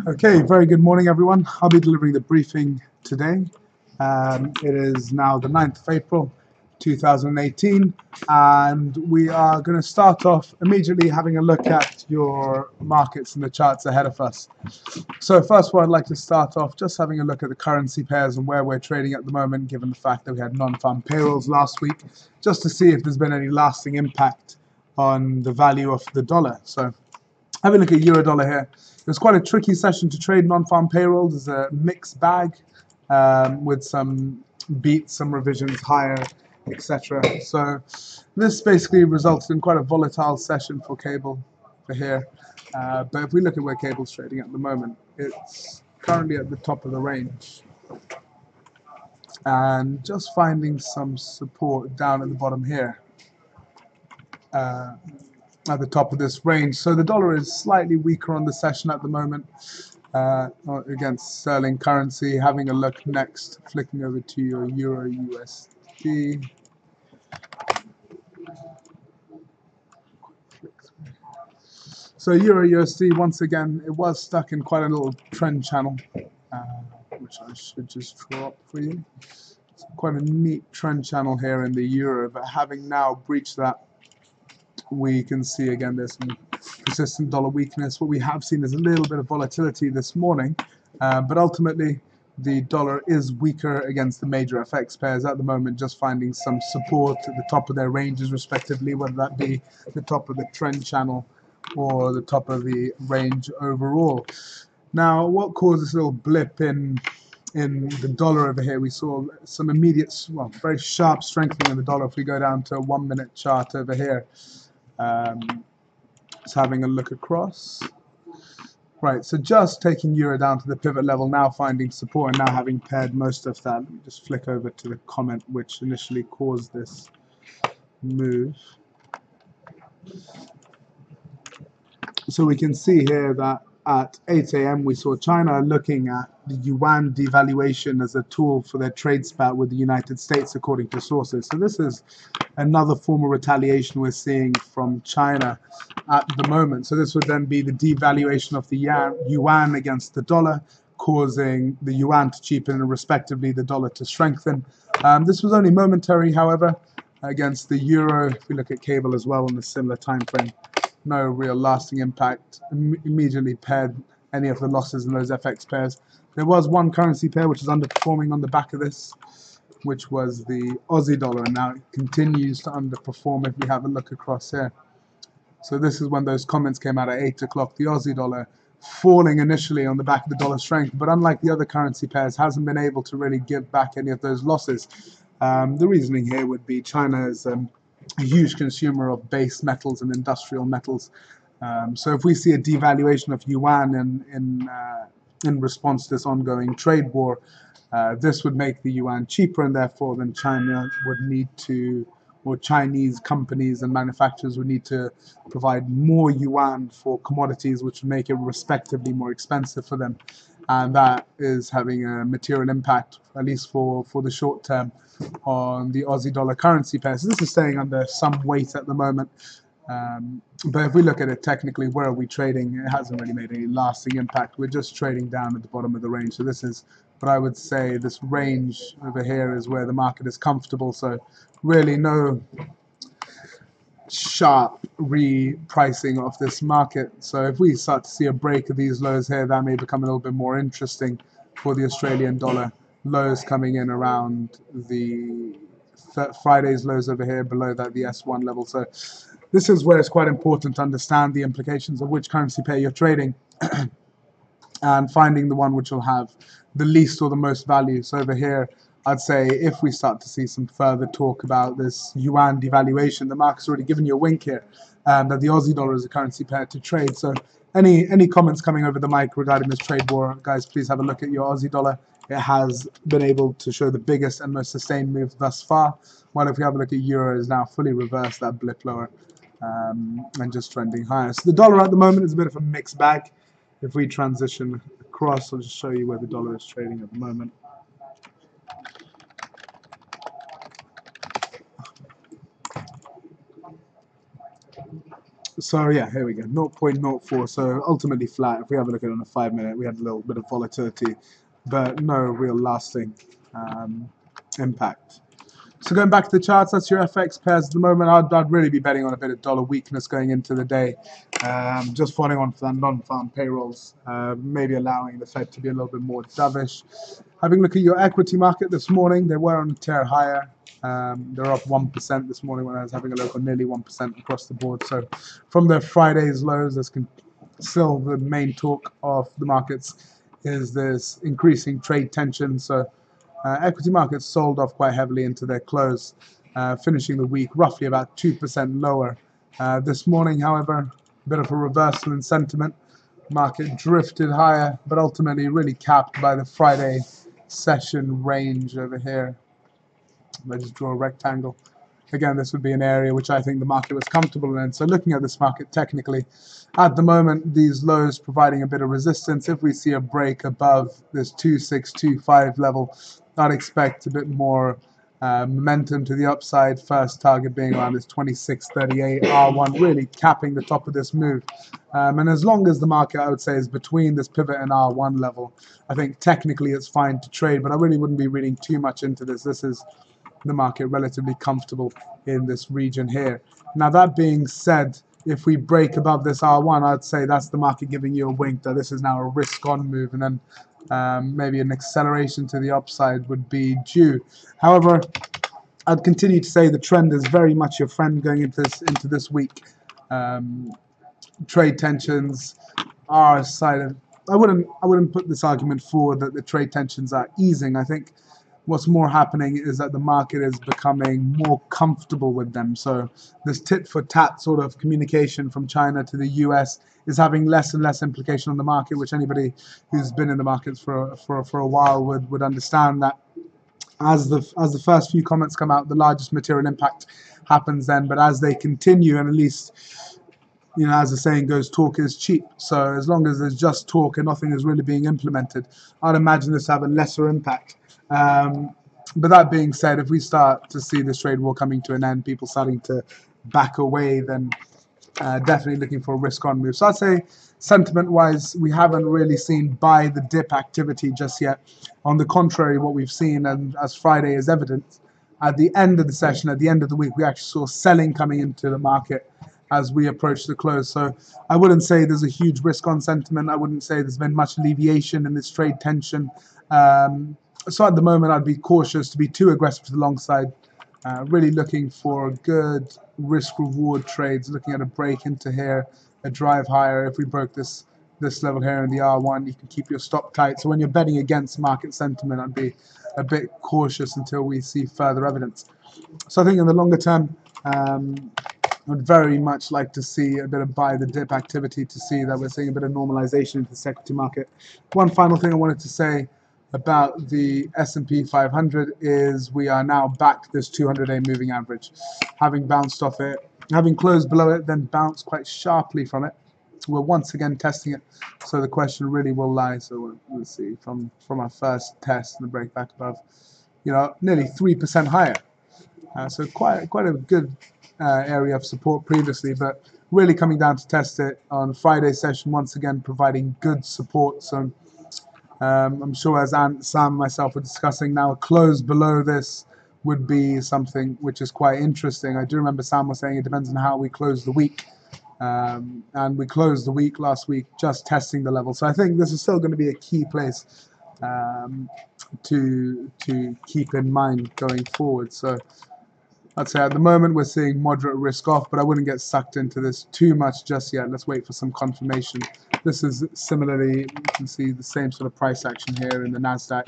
Okay, very good morning, everyone. I'll be delivering the briefing today. It is now the 9th of April, 2018, and we are going to start off immediately having a look at your markets and the charts ahead of us. So first of all, I'd like to start off just having a look at the currency pairs and where we're trading at the moment, given the fact that we had non-farm payrolls last week, just to see if there's been any lasting impact on the value of the dollar. So have a look at euro dollar here. It was quite a tricky session to trade non-farm payrolls. It's a mixed bag with some beats, some revisions higher, etc. So this basically resulted in quite a volatile session for cable for here. But if we look at where cable's trading at the moment, it's currently at the top of the range. And just finding some support down at the bottom here. At the top of this range. So the dollar is slightly weaker on the session at the moment against sterling currency. Having a look next, flicking over to your Euro USD. So Euro USD, once again, it was stuck in quite a little trend channel, which I should just draw up for you. It's quite a neat trend channel here in the Euro, but having now breached that, we can see again there's some persistent dollar weakness. What we have seen is a little bit of volatility this morning, but ultimately the dollar is weaker against the major FX pairs at the moment, just finding some support at the top of their ranges respectively, whether that be the top of the trend channel or the top of the range overall. Now, what caused this little blip in the dollar over here? We saw some immediate, well, very sharp strengthening of the dollar. If we go down to a 1 minute chart over here, so having a look across. Right, so just taking euro down to the pivot level, now finding support and now having paired most of that. Let me just flick over to the comment which initially caused this move. So we can see here that at 8 a.m. we saw China looking at the yuan devaluation as a tool for their trade spat with the United States, according to sources. So this is another form of retaliation we're seeing from China at the moment. So this would then be the devaluation of the yuan against the dollar, causing the yuan to cheapen and respectively the dollar to strengthen. This was only momentary, however, against the euro. If we look at cable as well on a similar time frame, no real lasting impact. Immediately paired any of the losses in those FX pairs. There was one currency pair which is underperforming on the back of this, which was the Aussie dollar, and now it continues to underperform if we have a look across here. So this is when those comments came out at 8 o'clock. The Aussie dollar falling initially on the back of the dollar strength, but unlike the other currency pairs, hasn't been able to really give back any of those losses. The reasoning here would be China is a huge consumer of base metals and industrial metals. So if we see a devaluation of yuan in response to this ongoing trade war, this would make the yuan cheaper, and therefore then China would need to, or Chinese companies and manufacturers would need to provide more yuan for commodities, which would make it respectively more expensive for them. And that is having a material impact, at least for the short term, on the Aussie dollar currency pair. So this is staying under some weight at the moment. But if we look at it technically, where are we trading? It hasn't really made any lasting impact. We're just trading down at the bottom of the range. So this is what I would say, this range over here is where the market is comfortable. So really no sharp repricing of this market. So if we start to see a break of these lows here, that may become a little bit more interesting for the Australian dollar. Lows coming in around the Friday's lows over here, below that, the S1 level. So this is where it's quite important to understand the implications of which currency pair you're trading and finding the one which will have the least or the most value. So over here, I'd say if we start to see some further talk about this yuan devaluation, the market's already given you a wink here that the Aussie dollar is a currency pair to trade. So any comments coming over the mic regarding this trade war, guys, please have a look at your Aussie dollar. It has been able to show the biggest and most sustained move thus far, while if we have a look at euro, is now fully reversed that blip lower and just trending higher. So the dollar at the moment is a bit of a mixed bag. If we transition across, I'll just show you where the dollar is trading at the moment. So yeah, here we go, 0.04. So ultimately flat. If we have a look at it on a 5 minute, we had a little bit of volatility, but no real lasting impact. So going back to the charts, that's your FX pairs at the moment. I'd really be betting on a bit of dollar weakness going into the day, just following on for that non-farm payrolls, maybe allowing the Fed to be a little bit more dovish. Having a look at your equity market this morning, they were on a tear higher. They're up 1% this morning when I was having a look, or nearly 1% across the board. So from their Friday's lows, there's still the main talk of the markets is this increasing trade tension. So equity markets sold off quite heavily into their close, finishing the week roughly about 2% lower. This morning, however, a bit of a reversal in sentiment. Market drifted higher, but ultimately really capped by the Friday session range over here. Let's just draw a rectangle. Again, this would be an area which I think the market was comfortable in. So looking at this market technically, at the moment, these lows providing a bit of resistance. If we see a break above this 2625 level, I'd expect a bit more momentum to the upside. First target being around this 2638 R1, really capping the top of this move. And as long as the market, I would say, is between this pivot and R1 level, I think technically it's fine to trade, but I really wouldn't be reading too much into this. This is the market relatively comfortable in this region here. Now that being said, if we break above this R1, I'd say that's the market giving you a wink that this is now a risk-on move, and then maybe an acceleration to the upside would be due. However, I'd continue to say the trend is very much your friend going into this week. Trade tensions are a side of. I wouldn't put this argument forward that the trade tensions are easing. I think what's more happening is that the market is becoming more comfortable with them. So this tit-for-tat sort of communication from China to the US is having less and less implication on the market, which anybody who's been in the markets for a while would understand that as the first few comments come out, the largest material impact happens then. But as they continue, and at least, you know, as the saying goes, talk is cheap. So as long as there's just talk and nothing is really being implemented, I'd imagine this to have a lesser impact. But that being said, if we start to see this trade war coming to an end, people starting to back away, then definitely looking for a risk-on move. So I'd say sentiment-wise, we haven't really seen buy the dip activity just yet. On the contrary, what we've seen, and as Friday is evidence, at the end of the session, at the end of the week, we actually saw selling coming into the market as we approach the close. So I wouldn't say there's a huge risk-on sentiment. I wouldn't say there's been much alleviation in this trade tension. So at the moment, I'd be cautious to be too aggressive to the long side. Really looking for good risk-reward trades, looking at a break into here, a drive higher. If we broke this level here in the R1, you can keep your stop tight. So when you're betting against market sentiment, I'd be a bit cautious until we see further evidence. So I think in the longer term, I'd very much like to see a bit of buy the dip activity to see that we're seeing a bit of normalization into the equity market. One final thing I wanted to say about the S&P 500 is we are now back to this 200-day moving average, having bounced off it, having closed below it, then bounced quite sharply from it. We're once again testing it, so the question really will lie. So we'll see from our first test and the break back above, you know, nearly 3% higher. So quite a good area of support previously, but really coming down to test it on Friday's session, once again providing good support. So I'm sure as Sam and myself were discussing, now a close below this would be something which is quite interesting. I do remember Sam was saying it depends on how we close the week. And we closed the week last week just testing the level. So I think this is still going to be a key place to keep in mind going forward. So I'd say at the moment we're seeing moderate risk off, but I wouldn't get sucked into this too much just yet. Let's wait for some confirmation. This is similarly, you can see the same sort of price action here in the NASDAQ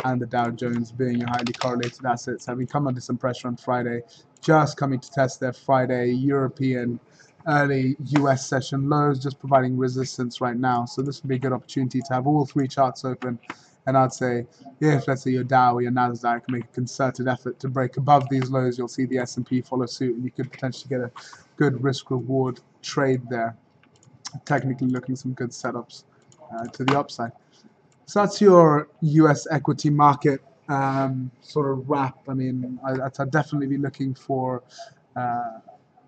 and the Dow Jones being your highly correlated assets, having come under some pressure on Friday, just coming to test their Friday European early US session lows, just providing resistance right now. So this would be a good opportunity to have all three charts open. And I'd say if, let's say, your Dow or your NASDAQ make a concerted effort to break above these lows, you'll see the S&P follow suit, and you could potentially get a good risk-reward trade there. Technically looking some good setups to the upside. So that's your US equity market sort of wrap. I mean, I'd definitely be looking for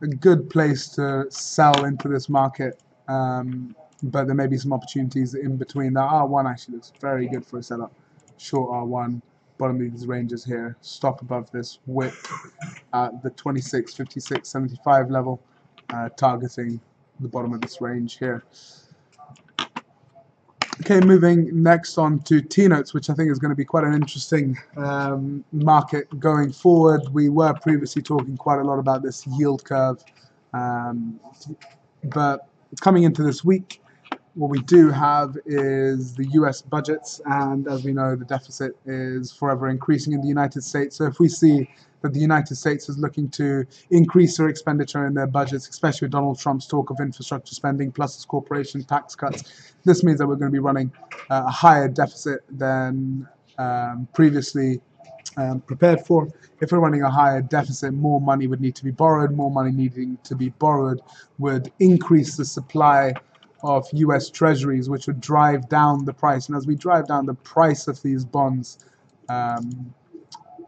a good place to sell into this market, but there may be some opportunities in between. The R1 actually looks very good for a setup. Short R1, bottom of these ranges here, stop above this wick at the 26, 56, 75 level, targeting the bottom of this range here. Okay, moving next on to T-notes, which I think is going to be quite an interesting market going forward. We were previously talking quite a lot about this yield curve, but coming into this week, what we do have is the US budgets, and as we know, the deficit is forever increasing in the United States. So if we see that the United States is looking to increase their expenditure in their budgets, especially with Donald Trump's talk of infrastructure spending plus his corporation tax cuts, this means that we're going to be running a higher deficit than previously prepared for. If we're running a higher deficit, more money would need to be borrowed. More money needing to be borrowed would increase the supply of US treasuries, which would drive down the price. And as we drive down the price of these bonds,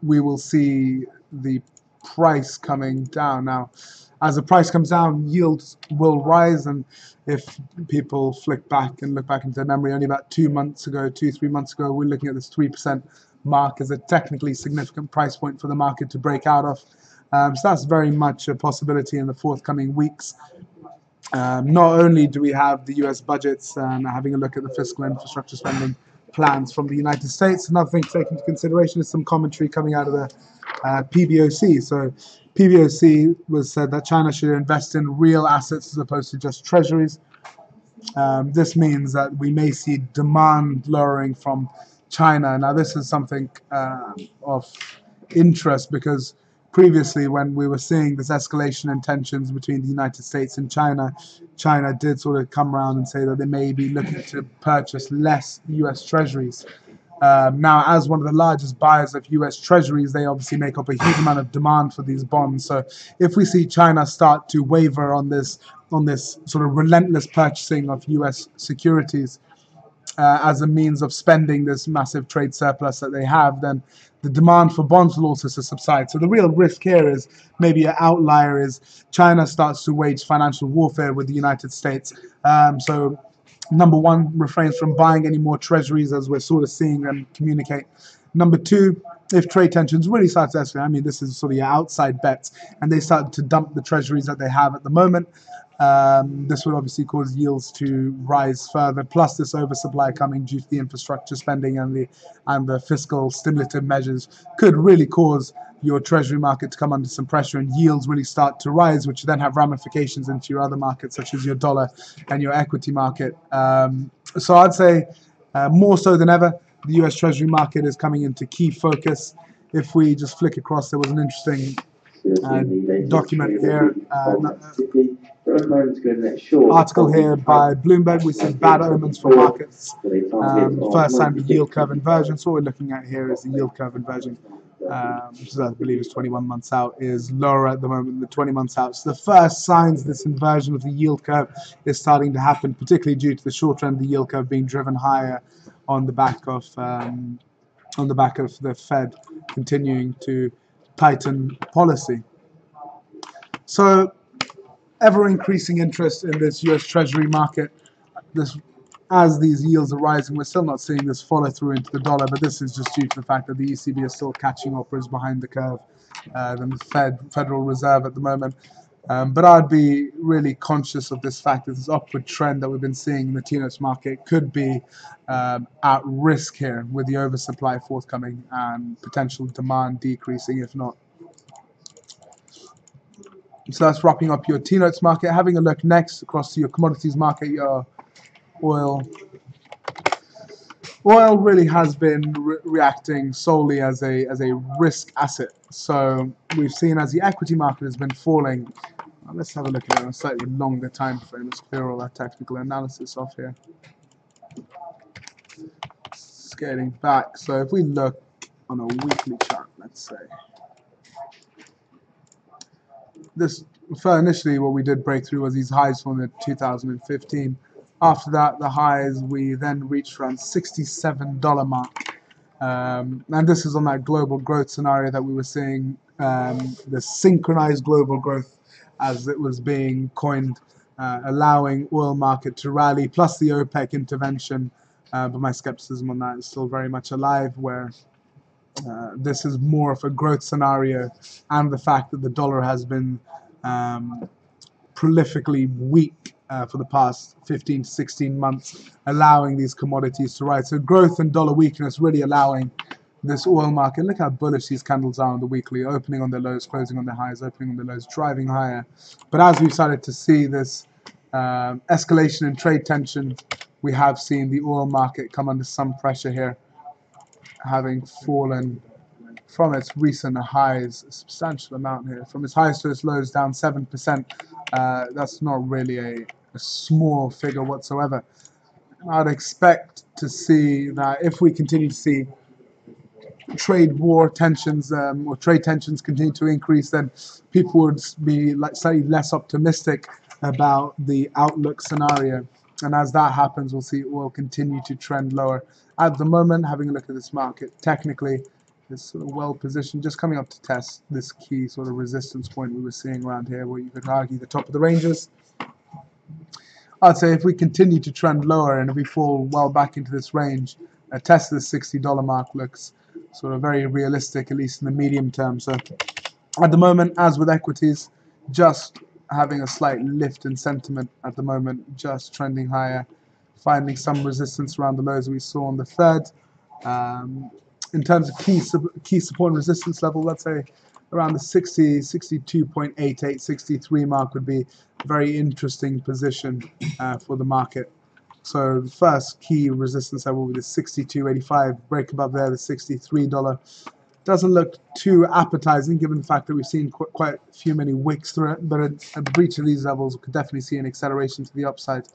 we will see the price coming down. Now, as the price comes down, yields will rise. And if people flick back and look back into their memory, only about 3 months ago, we're looking at this 3% mark as a technically significant price point for the market to break out of. So that's very much a possibility in the forthcoming weeks. Not only do we have the US budgets and having a look at the fiscal infrastructure spending plans from the United States, another thing to take into consideration is some commentary coming out of the PBOC. So PBOC was said that China should invest in real assets as opposed to just treasuries. This means that we may see demand lowering from China. Now this is something of interest because previously, when we were seeing this escalation in tensions between the United States and China, China did sort of come around and say that they may be looking to purchase less US treasuries. Now, as one of the largest buyers of US treasuries, they obviously make up a huge amount of demand for these bonds. So if we see China start to waver on this sort of relentless purchasing of US securities, as a means of spending this massive trade surplus that they have, then the demand for bonds will also subside. So the real risk here is maybe an outlier is China starts to wage financial warfare with the United States. So number one, refrains from buying any more treasuries as we're sort of seeing them communicate. Number two, if trade tensions really start to escalate, I mean, this is sort of your outside bets, and they start to dump the treasuries that they have at the moment, this would obviously cause yields to rise further. Plus, this oversupply coming due to the infrastructure spending and the fiscal stimulative measures could really cause your treasury market to come under some pressure and yields really start to rise, which then have ramifications into your other markets, such as your dollar and your equity market. So I'd say more so than ever, the US Treasury market is coming into key focus. If we just flick across, there was an interesting document here, article here by Bloomberg. We see bad omens for markets. First sign of yield curve inversion. So what we're looking at here is the yield curve inversion, which is, I believe is 21 months out, is lower at the moment than the 20 months out. So the first signs of this inversion of the yield curve is starting to happen, particularly due to the short trend of the yield curve being driven higher on the back of the Fed continuing to tighten policy. So ever increasing interest in this US Treasury market. As these yields are rising, we're still not seeing this follow through into the dollar, but this is just due to the fact that the ECB is still catching up or is behind the curve than the Federal Reserve at the moment. But I'd be really conscious of this fact that this upward trend that we've been seeing in the T-notes market could be at risk here with the oversupply forthcoming and potential demand decreasing, if not. So that's wrapping up your T-notes market. Having a look next across to your commodities market, your oil. Oil really has been reacting solely as a risk asset. So we've seen as the equity market has been falling. Let's have a look at it on a slightly longer time frame. Let's clear all that technical analysis off here. Scaling back. So if we look on a weekly chart, let's say. Initially what we did break through was these highs from the 2015. After that, the highs we then reached around $67 mark. And this is on that global growth scenario that we were seeing, the synchronized global growth as it was being coined, allowing oil market to rally, plus the OPEC intervention. But my skepticism on that is still very much alive, where this is more of a growth scenario, and the fact that the dollar has been prolifically weak for the past 15 to 16 months, allowing these commodities to rise. So growth and dollar weakness really allowing this oil market. Look how bullish these candles are on the weekly, opening on their lows, closing on their highs, opening on their lows, driving higher. But as we've started to see this escalation in trade tension, we have seen the oil market come under some pressure here, having fallen from its recent highs a substantial amount here. From its highs to its lows, down 7%. That's not really a small figure whatsoever. I'd expect to see that if we continue to see trade war tensions or trade tensions continue to increase, then people would be slightly less optimistic about the outlook scenario. And as that happens, we'll see oil continue to trend lower. At the moment, having a look at this market, technically, it's sort of well positioned, just coming up to test this key sort of resistance point we were seeing around here, where you could argue the top of the ranges. I'd say if we continue to trend lower and if we fall well back into this range, a test of the $60 mark looks sort of very realistic, at least in the medium term. So at the moment, as with equities, just having a slight lift in sentiment at the moment, just trending higher, finding some resistance around the lows we saw on the third. In terms of key support and resistance level, let's say around the 60, 62.88, 63 mark would be a very interesting position for the market. So the first key resistance level will be the 62.85, break above there, the $63. Doesn't look too appetizing given the fact that we've seen quite a few many wicks through it, but a breach of these levels, we could definitely see an acceleration to the upside.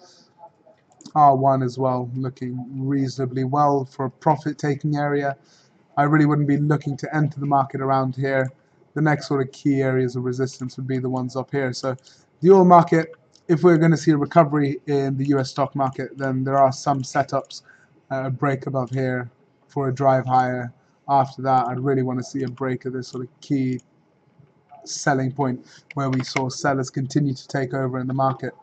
R1 as well, looking reasonably well for a profit-taking area. I really wouldn't be looking to enter the market around here. The next sort of key areas of resistance would be the ones up here. So the oil market, if we're going to see a recovery in the US stock market, then there are some setups, a break above here for a drive higher. After that, I'd really want to see a break of this sort of key selling point where we saw sellers continue to take over in the market.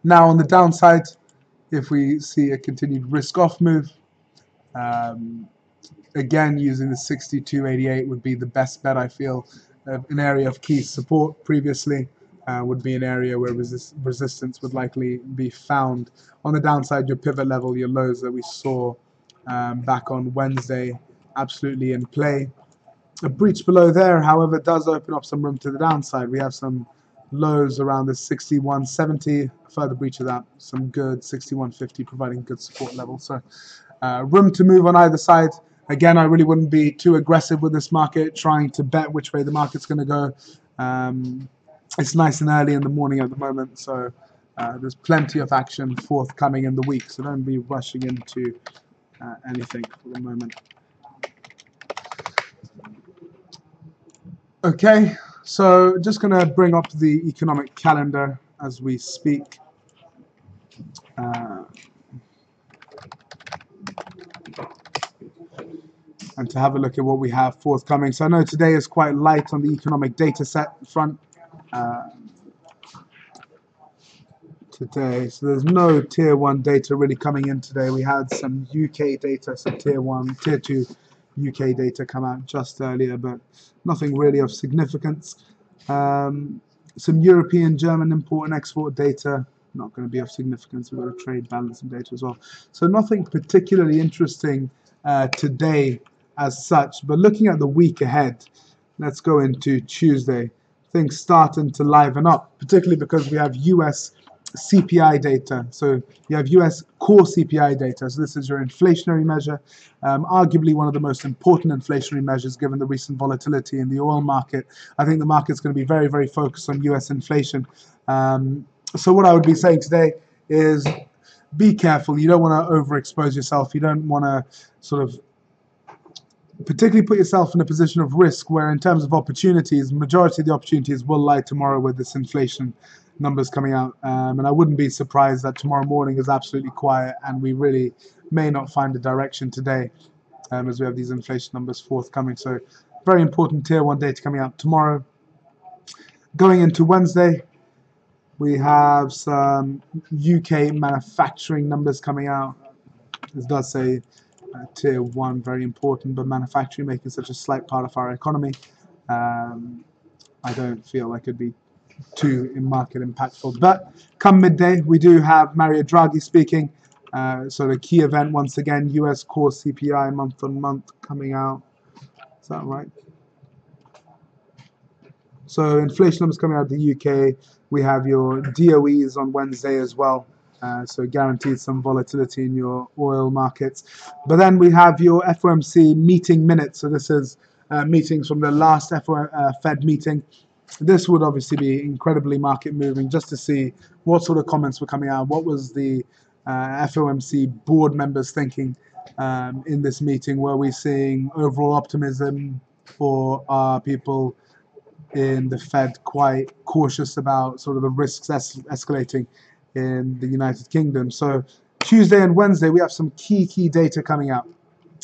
Now on the downside, if we see a continued risk-off move, again, using the 62.88 would be the best bet, I feel. An area of key support previously would be an area where resistance would likely be found. On the downside, your pivot level, your lows that we saw back on Wednesday, absolutely in play. A breach below there, however, does open up some room to the downside. We have some lows around the 61.70, further breach of that, some good 61.50, providing good support level. So room to move on either side. Again, I really wouldn't be too aggressive with this market, trying to bet which way the market's going to go. It's nice and early in the morning at the moment, so there's plenty of action forthcoming in the week, so don't be rushing into anything for the moment. Okay, so just going to bring up the economic calendar as we speak. And to have a look at what we have forthcoming. So I know today is quite light on the economic data set front today. So there's no tier 1 data really coming in today. We had some UK data, some tier 1, tier 2 UK data come out just earlier, but nothing really of significance. Some European, German import and export data, not going to be of significance. We've got a trade balance and data as well. So nothing particularly interesting today as such, but looking at the week ahead, let's go into Tuesday. Things starting to liven up, particularly because we have US CPI data. So you have US core CPI data. So this is your inflationary measure, arguably one of the most important inflationary measures given the recent volatility in the oil market. I think the market's going to be very, very focused on US inflation. So what I would be saying today is be careful. You don't want to overexpose yourself. You don't want to sort of particularly put yourself in a position of risk where in terms of opportunities, majority of the opportunities will lie tomorrow with this inflation numbers coming out. And I wouldn't be surprised that tomorrow morning is absolutely quiet and we really may not find a direction today as we have these inflation numbers forthcoming. So very important tier 1 data coming out tomorrow. Going into Wednesday, we have some UK manufacturing numbers coming out. This does say tier 1, very important, but manufacturing making such a slight part of our economy. I don't feel like it'd be too market impactful. But come midday, we do have Mario Draghi speaking. So the key event, once again, US core CPI month on month coming out. Is that right? So inflation numbers coming out of the UK. We have your DOEs on Wednesday as well. So guaranteed some volatility in your oil markets. But then we have your FOMC meeting minutes. So this is meetings from the last Fed meeting. This would obviously be incredibly market moving just to see what sort of comments were coming out. What was the FOMC board members thinking in this meeting? Were we seeing overall optimism, or are people in the Fed quite cautious about sort of the risks escalating in the United Kingdom? So Tuesday and Wednesday, we have some key data coming out.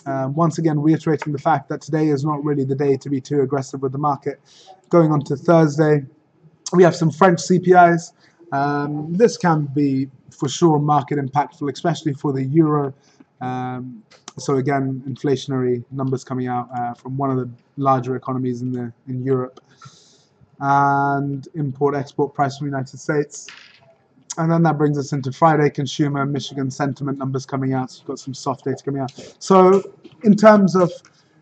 Once again, reiterating the fact that today is not really the day to be too aggressive with the market. Going on to Thursday, we have some French CPIs. This can be for sure market impactful, especially for the euro. So again, inflationary numbers coming out from one of the larger economies in Europe, and import-export price from the United States. And then that brings us into Friday, consumer Michigan sentiment numbers coming out. So you've got some soft data coming out. So in terms of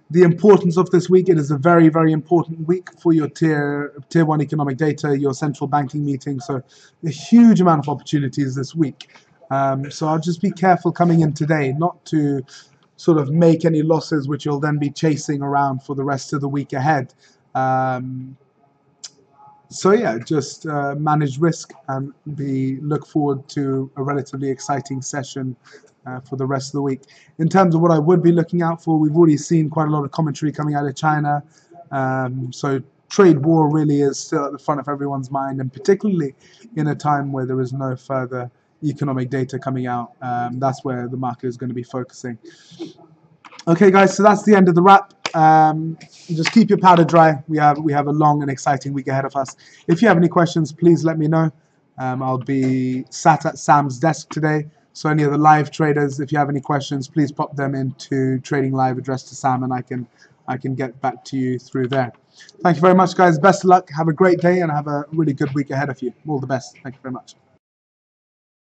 the importance of this week, it is a very, very important week for your tier 1 economic data, your central banking meeting. So a huge amount of opportunities this week. So I'll just be careful coming in today, not to sort of make any losses, which you'll then be chasing around for the rest of the week ahead. So yeah, just manage risk and look forward to a relatively exciting session for the rest of the week. In terms of what I would be looking out for, we've already seen quite a lot of commentary coming out of China. So trade war really is still at the front of everyone's mind, and particularly in a time where there is no further economic data coming out. That's where the market is going to be focusing. Okay, guys, so that's the end of the wrap. Just keep your powder dry. We have a long and exciting week ahead of us. If you have any questions, please let me know. I'll be sat at Sam's desk today. So any of the live traders, if you have any questions, please pop them into Trading Live addressed to Sam, and I can get back to you through there. Thank you very much, guys. Best of luck. Have a great day and have a really good week ahead of you. All the best. Thank you very much.